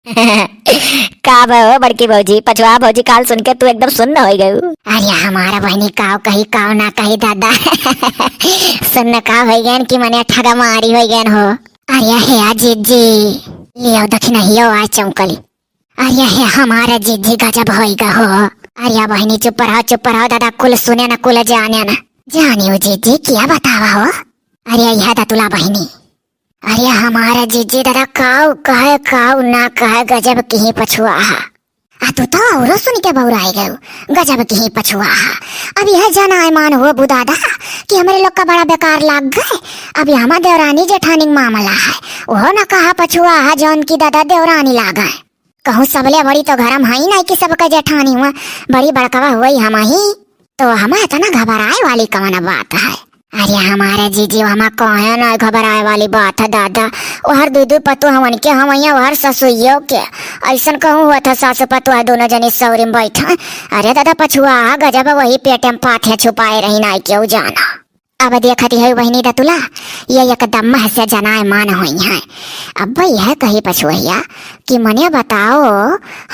का भो बड़की भौजी पछवा भौजी काल सुन के तू एकदम सुन्न हो गई। अरे हमारा बहनी काव कही काव ना कही दादा सुन का हो गए कि मने ठगा मारी हो गए हो। अरे हे जीजी लियो दखिना हियो आ चौकली। अरे हे हमारा जीजी गजब होइगा हो। अरे बहनी चुप रहो दादा कुल सुने ना कुल जाने ना जानी हो जीजी क्या बतावा हो। अरे यह तुला बहनी अरे हमारा जीजी दादा काव ना कहे गजब की पछुआ आ तू तो औरो सुन के बौराई गयो गजब की पछुआ। अब यह जाना मान हो बुदादा कि हमारे लोग का बड़ा बेकार लाग गए। अब यहाँ देवरानी जेठानी मामला है वो न कहा पछुआ है जौन की दादा देवरानी लागा है। कहूँ सबले बड़ी तो घर में ही नहीं कि सबका जेठानी हुआ बड़ी बड़कवा हुई हम ही तो हम इतना घबराए वाली कौन बात है। अरे हमारे जीजी हम कहे ना घबराए वाली बात है दादा वो हर दू पतु हमन के हम यहाँ हर ससुइयो के ऐसा कहूँ हुआ था सास पतु दोनों जनी सौरी में बैठा। अरे दादा पछुआ गजब वही पेटे में पाथे छुपाए रही ना क्यों जाना। अब देखती है बहनी दतुला ये एकदम से जनाए मान हुई है। अब यह कही पछुआ कि मने बताओ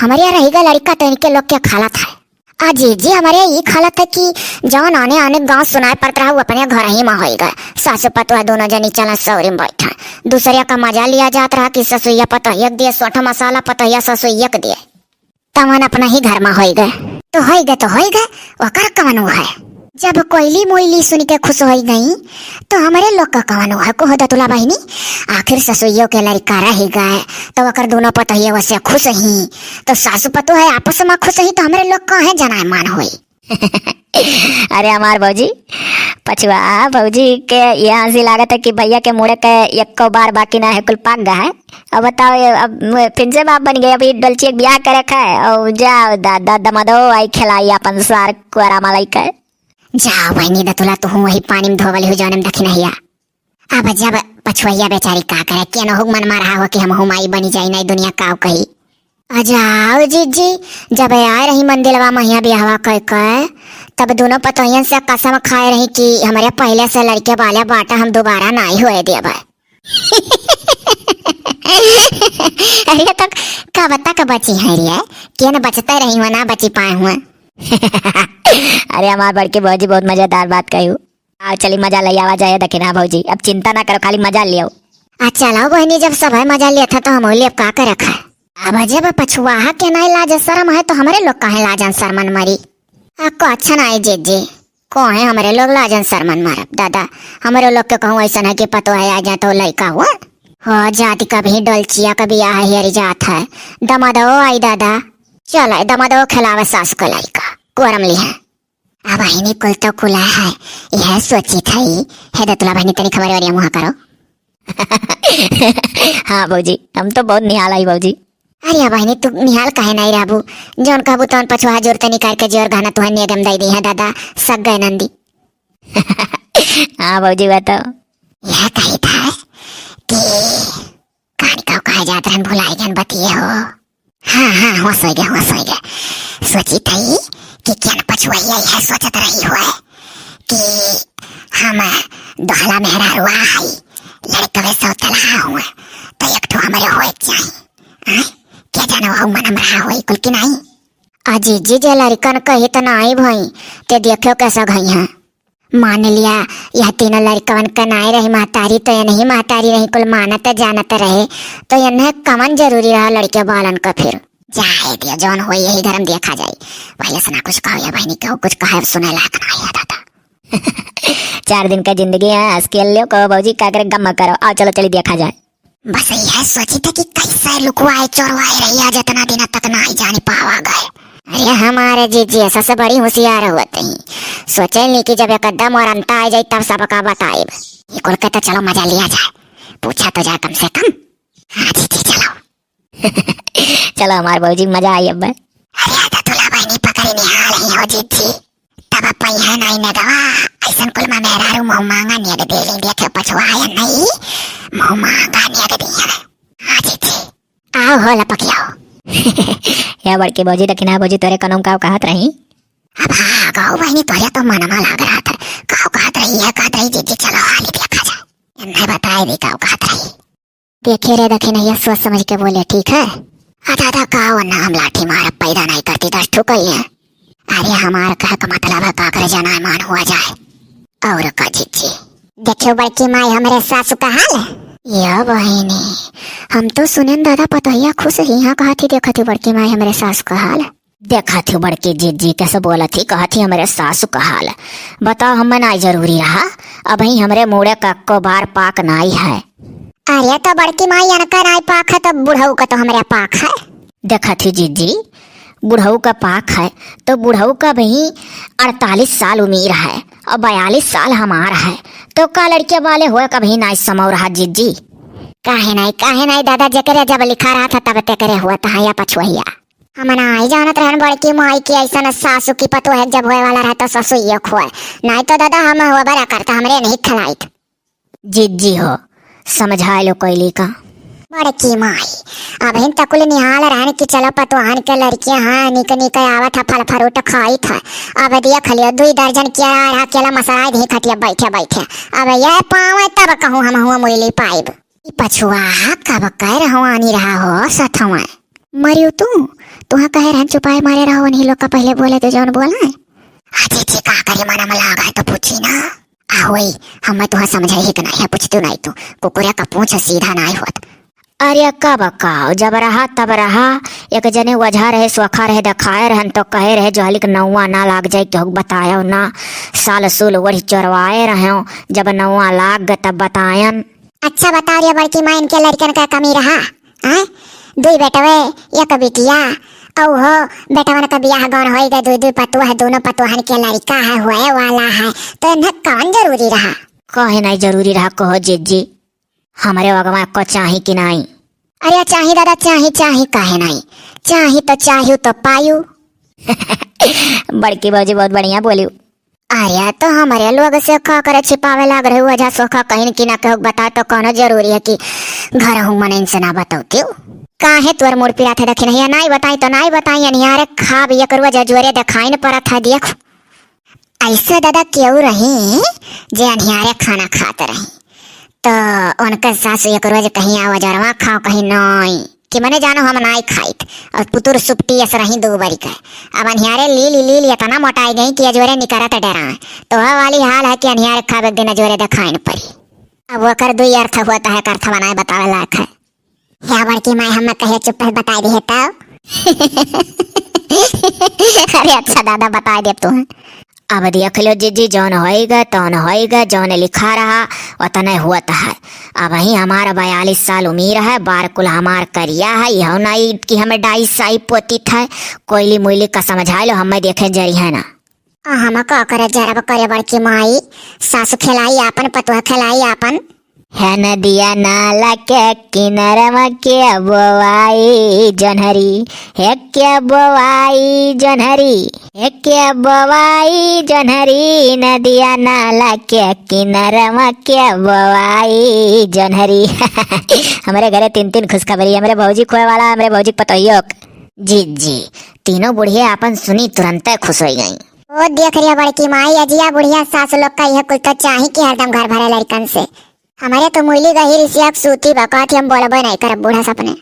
हमारे यहाँ रहेगा लड़का तो इनके लोग के खालत है। जी जी हमारे ये खालत है कि जौन आने आने गांव सुनाए पड़ता है वो अपने घर ही में होगा। सासु पतुआ दोनों जनी चला सौरी में बैठा दूसरे का मजा लिया जाता रहा कि ससुइया पतोहिया दिए सोठा मसाला पतोहिया ससुइया दिए तमन अपना ही घर में हो गए तो हो गए वकर कवन है। जब कोयली मोयली सुन के खुश हो गई तो हमारे लोग का कवन है को दतुला बहनी आखिर ससुइयों के लड़का रह गए तो वकर दोनों पतोहिया वैसे खुश ही तो सासु पतु है आपस में खुश ही तो हमारे लोग कहे जनाए मान हुई। अरे हमार भौजी पछवा भौजी के यहाँ से लागत है कि भैया के मुड़े के एक बार बाकी ना है कुल पाक गया है। अब बताओ अब फिर से बाप बन गए अभी डलची एक ब्याह करे है और जाओ दादा दमदो आई खिलाई अपन सार कुआरा मलाई का जाओ बहनी दतुला तू वही पानी में धोवल हो जौन दखिना हिया। अब जब पछुआ बेचारी का करे क्या न हो मन मारा हो कि हम हुमाई बनी जाई नहीं दुनिया का कही। अजाओ जीजी जब आए रही मंदिरवा महिया ब्याहवा कह तब दोनों पतोहियन से कसम खाए रही कि हमारे पहले से लड़के वाले बाटा हम दोबारा नहीं हुए देव। अरे तक का बता का बची है रे क्या न बचते रही हुआ ना बची पाए हुआ। अरे हमार बड़के भौजी बहुत मजेदार बात कही आओ चली मजा ले आवा जाए दखिना भौजी अब चिंता ना करो खाली मजा लियो। अच्छा लाओ बहनी जब सब मजा लिया था तो हम अब का कर रखा अब जब पछुआ के नहीं लाज शर्म है तो हमारे लोग कहे लाजन शर्मन मारी आपको अच्छा ना है जीजी को है हमारे लोग लाजन शर्मन मार दादा हमारे लोग के कहूँ ऐसा है कि पतो है आ जाए तो लड़का हुआ हो जाति कभी डलचिया कभी आ हरी जात है दमदो आई दादा चल दमदो खिलावे सास को लड़का कुरम ली है। अब बहनी कुल तो खुला है यह सोची थी है दतुला बहनी तेरी खबर वाली मुहा करो। हाँ भौजी हम तो बहुत निहाल आई भौजी। अरे बहनी तू निहाल कहे नहीं राबू जौन कहबू तौन पछुआ जोर तनी करके जोर गाना तुहन नियम दई दी है दादा सग गए नंदी। हाँ भौजी बताओ यह कही था कि कहानी का कहे जात रहन भुलाई गन बतिए हो। हाँ हो सो गया सोची थी कि क्या न पछुआ यह सोचत रही हो कि हम दोहला मेहरा रुआ है लड़कवे सो तला हुआ तो एक ठो हमारे होए चाहिए क्या जानो हो मन हमरा होई कुल की नहीं। अजी जी जे लड़कन कही तो नहीं भाई ते देखो कैसा गई है मान लिया यह तीनों लड़कवन का नहीं रही महतारी तो ये नहीं महतारी रही कुल मानत जानत रहे तो इन्हें कमन जरूरी रहा लड़के बालन का फिर जाए दिया जौन हो यही धर्म देखा जाए पहले से ना कुछ कहो या बहनी कहो कुछ कहे सुने लायक नहीं है दादा। 4 दिन का जिंदगी है हंस के लियो कहो भौजी का करे गम करो आओ चलो चली देखा जाए। बस यह सोची था कि कैसे लुकवाए चोरवाए रही जितना दिन तक नहीं जाने पावा गए। अरे हमारे जीजी ऐसा से बड़ी होशियार होते ही सोचे नहीं कि जब एकदम और अंत आ जाए तब सबका बताए ये कुल के तो चलो मजा लिया जाए पूछा तो जाए कम से कम। हाँ जीजी चलो। चलो हमारे भौजी मजा आई अब। अरे दतुला बहनी पकड़ी निहाल ही हो जीजी तब पहिया नहीं न गवा ऐसा कुल में मेरा मुँह मांगा नियत दे लें देखे पछुआ नहीं मुँह मांगा नियत दिया। हाँ जीजी आओ हो लपकियाओ। या बड़के भौजी दखिना भौजी तोरे कनम का कहत रही। अब हाँ गाँव बहनी तोरे तो मनमा लग रहा था गाँव कहत रही है कहत रही जीजी चलो हाली देखा जाए नहीं बताए भी गाँव कहत रही देखे रे दखिना ये सोच समझ के बोले ठीक है। दादा का वरना हम लाठी मार पैदा नहीं करती 10 ठुकई है। अरे हमारा कह का मतलब है का करे जाना मान हुआ जाए। और का जीजी देखियो बड़की माई हमारे सासू का हाल या बहिनी हम तो सुने दादा पतोहिया खुश ही यहाँ कहा थी देखा थी बड़की माई हमारे सासू का हाल देखा थी बड़की जीजी कैसे बोला थी, कहा थी हमारे सासू का हाल। बताओ हम नाई जरूरी रहा, अब ही हमारे मुड़े का को बार पाक नाई है। अरे तो बड़की माई अनका नाई पाक है तो बुढ़ऊ का तो हमारे पाक है। देखा थी जीजी बुढ़ऊ का पाक है तो बुढ़ऊ का भी 48 साल उम्र है और 42 साल हमारा है, तो का लड़के वाले हुए कभी नाई समो रहा जीजी। काहे नहीं दादा जकरे जब लिखा रहा था तब ते करे हुआ था या पछुआ हम नहीं जानत रहन बड़की माई की ऐसा सासू की पतो है जब होए वाला रहता ससु ये खोए नहीं तो दादा हम हुआ बड़ा करता हमरे नहीं खलाइत। जीजी हो समझा लो कोयली का बड़की माई अब इन तकुल निहाल रहन की चलो पतवान के लड़कियां हाँ निक निक आवत है फल फ्रूट खाई था। अब देख लियो 2 दर्जन केला केला मसाला दी खटिया बैठे बैठे अब ये पावे तब कहूँ हम हुआ मुरली पाइब पछुआ कब कह रहानी रहा हो सथवा मरियो तुहा कहे रहन चुपाए मारे रहो नहीं लोग का पहले बोले तो जौन बोला है अजी जी का करे मना में लागा है तो पूछी ना ahoy हम तुहा समझाई ही नहीं है पूछतू नहीं तू कुकुरा का पूंछ सीधा नहीं होत। अरे कब का जब रहा तब रहा एक जने वजह रहे सोखा रहे दिखाए रहन तो कहे रहे जो हलिक नौवा ना लाग जाए केहू बतायो ना साल सूल वही चरवाए रहे जब नौवा लाग गए तब बतायन। अच्छा बता रही बड़की माँ इनके लड़कन का कमी रहा है 2 बेटवे एक बिटिया औ हो बेटवन का बियाह गौन हो गए 2 पतुआ है दोनों पतुहन के लड़का है हुए वाला है तो इन्हें कौन जरूरी रहा। कहे नहीं जरूरी रहा कहो जीजी हमारे वगमा को चाही कि नहीं। अरे चाही दादा चाही काहे नहीं चाही तो पायू बड़की बाजी बहुत बढ़िया बोली। अरे तो हमारे लोग से का करे छिपावे लाग रहे वजह सोखा कहीं की ना कहो बता तो कौन जरूरी है कि घर हूँ मन इनसे ना बताओ काहे तोर मोर पिरा थे देखी नहीं बताई तो नहीं बताई अनियारे खा भी करो जोरे दिखाई न पड़ा था देख ऐसे दादा क्यों रही जे अनियारे खाना खाते रही तो उनका सासू एक रोज कहीं आवा जरवा खाओ कहीं नहीं कि मैंने जानो हम नहीं खाइत और पुतुर सुपटी ऐसे रही 2 बारी का अब अनियारे लील इतना मोटाई गई कि अजोरे निकरा तो डरा तो वह वाली हाल है कि अनियारे खावे दिन अजोरे दिखाई न पड़ी। अब वो कर 2 अर्थ होता है अर्थ बनाए बतावे लायक है या बड़की माई हम कहे चुप बता दी है तब अरे अच्छा दादा बता दे तू अब देख लो जीजी जौन होएगा तौन होएगा जौन लिखा रहा उतना हुआ है। अब ही हमारा 42 साल उम्र है बार कुल हमार करिया है यह नहीं कि हमें 2.5 साई पोती था कोयली मुइली का समझा लो हमें देखे जरी है ना हम का करे जरा करे बड़की माई सासु खिलाई आपन पतुआ खिलाई आपन है नदिया नाला के किनारे के बोवाई जनहरी है क्या बोवाई जनहरी है क्या बोवाई जनहरी नदिया नाला के किनारे के बोवाई जनहरी हमारे घरे 3 खुशखबरी हमारे भौजी खोए वाला हमारे भौजी पतोहियो जी तीनों बुढ़िया अपन सुनी तुरंत खुश हो गई। वो देख रही बड़की माई अजिया बुढ़िया सास लोग का यह कुल तो चाही कि हरदम घर भरे लड़कन से हमारे तो मुरली गही रिसिया सूती बकात हम बोलबे नहीं करब बूढ़ा सपने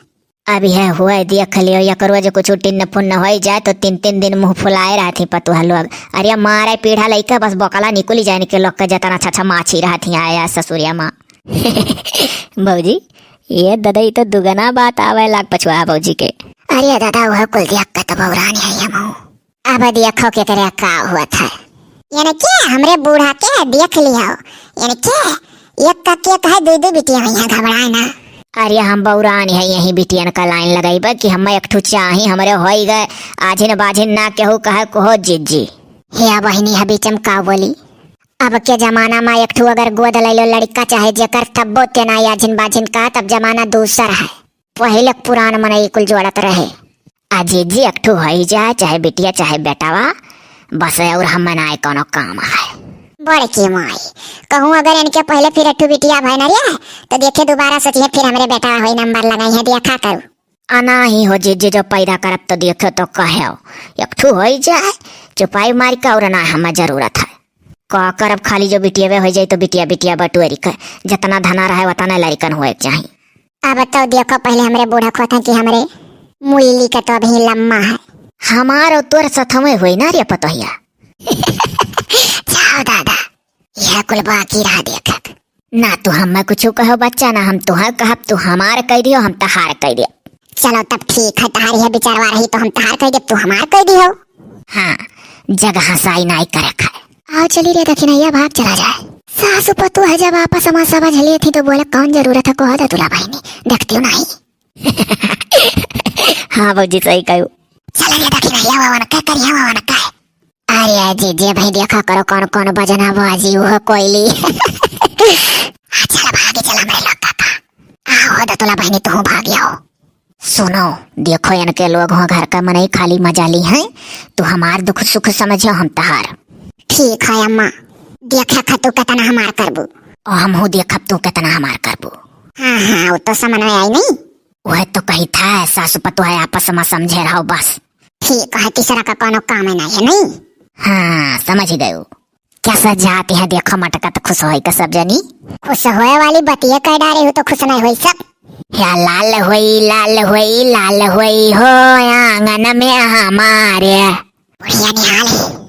अभी है हुआ देख लियो या करो जो कुछ टिन्न पुन्न हो जाए तो 3 दिन मुंह फुलाए रहा थी पतुहा लोग। अरे मारे पीढ़ा लइका बस बकला निकली जाए के लोग का जतना अच्छा माछी रहा थी आया ससुरिया माँ भौजी ये दादा तो दुगना बात आवे लाग पछुआ भौजी के। अरे दादा वह कुल देख का तो बौरान है ये मुँह अब देखो के तेरे का हुआ था यानी क्या हमरे बूढ़ा के देख लिया यानी क्या एक का के कहे 2 बिटिया यहाँ घबराए ना। अरे हम बौरान है यही बिटियन का लाइन लगाई कि हम एक ठू चाही हमारे हो गए आजिन बाजिन ना केहू कहे को जीजी हे बहनी है बीचम का बोली अब के जमाना में एक ठू अगर गोद ले लो लड़का चाहे जेकर तब्बो ते ना आजिन बाजिन का तब जमाना दूसर है पहले पुरान मन कुल जोड़त रहे जीजी एक ठू हो जाए चाहे बिटिया चाहे बेटावा बस और हम मनाए कोनो काम है। बड़की माई कहूँ अगर इनके पहले फिर अठू बिटिया भाई न रे तो देखे दोबारा सोचिए फिर हमारे बेटा हुई नंबर लगाई है देखा करूँ आना ही हो जीजी जो पैदा करब तो देखो तो कहे एक ठू हो जाए चुपाई मार का और ना हमें जरूरत है का करब खाली जो बिटिया हो जाए तो बिटिया बटुअरी का जितना धना रहे उतना लड़कन हुए चाहिए। अब तो देखो पहले हमारे बूढ़ा खोता कि हमारे मुइली का तो अभी लम्मा है। हमार और तोर सथमे हुई ना रे पतोहिया। जाओ दादा, यह कुल बाकी रहा देखक। ना तू हमें कुछ कहो बच्चा, ना हम तुहर कहब, तू हमार कह दियो हम तहार कह दियो। चलो तब ठीक है, तहारी है बिचारवा रही तो हम तहार कह दे, तू हमार कह दियो। हाँ, जगह हसाई नाई करे खाए। आओ चली रे दक्षिणैया, भाग चला जाए। सासु पतु है जब आपस में समझ लिए थी तो बोले कौन जरूरत है को है तुला भाई ने, देखती हो नहीं। हाँ भौजी सही कहू। चला रे दक्षिणैया वावन का करिया वावन का। अरे जीजे भाई देखा करो कौन कौन बजना बाजी वो कोयली। चल भागे चला मेरे लोग का। आओ दतुला बहनी तू भाग आओ। सुनो देखो इनके लोग हो घर का मन ही खाली मजा ली है, तू हमार दुख सुख समझो हम तहार। ठीक है अम्मा, देखा खा तू कितना हमार करबू और हम हो देखब तू कितना हमार करबू। हाँ हाँ वो तो समझ में आई नहीं। वह तो कही था सासु पतु है आपस में समझे रहो बस। ठीक है, तीसरा का कोनो काम नहीं है नहीं। हाँ समझ गए। कैसा जाती है देखो मटका तो खुश होई का सब जनी। खुश होए वाली बतिया कह डारे हो तो खुश नहीं हुई सब। या लाल हुई लाल हुई लाल हुई हो आंगन में हमारे। बुढ़िया निहाल है।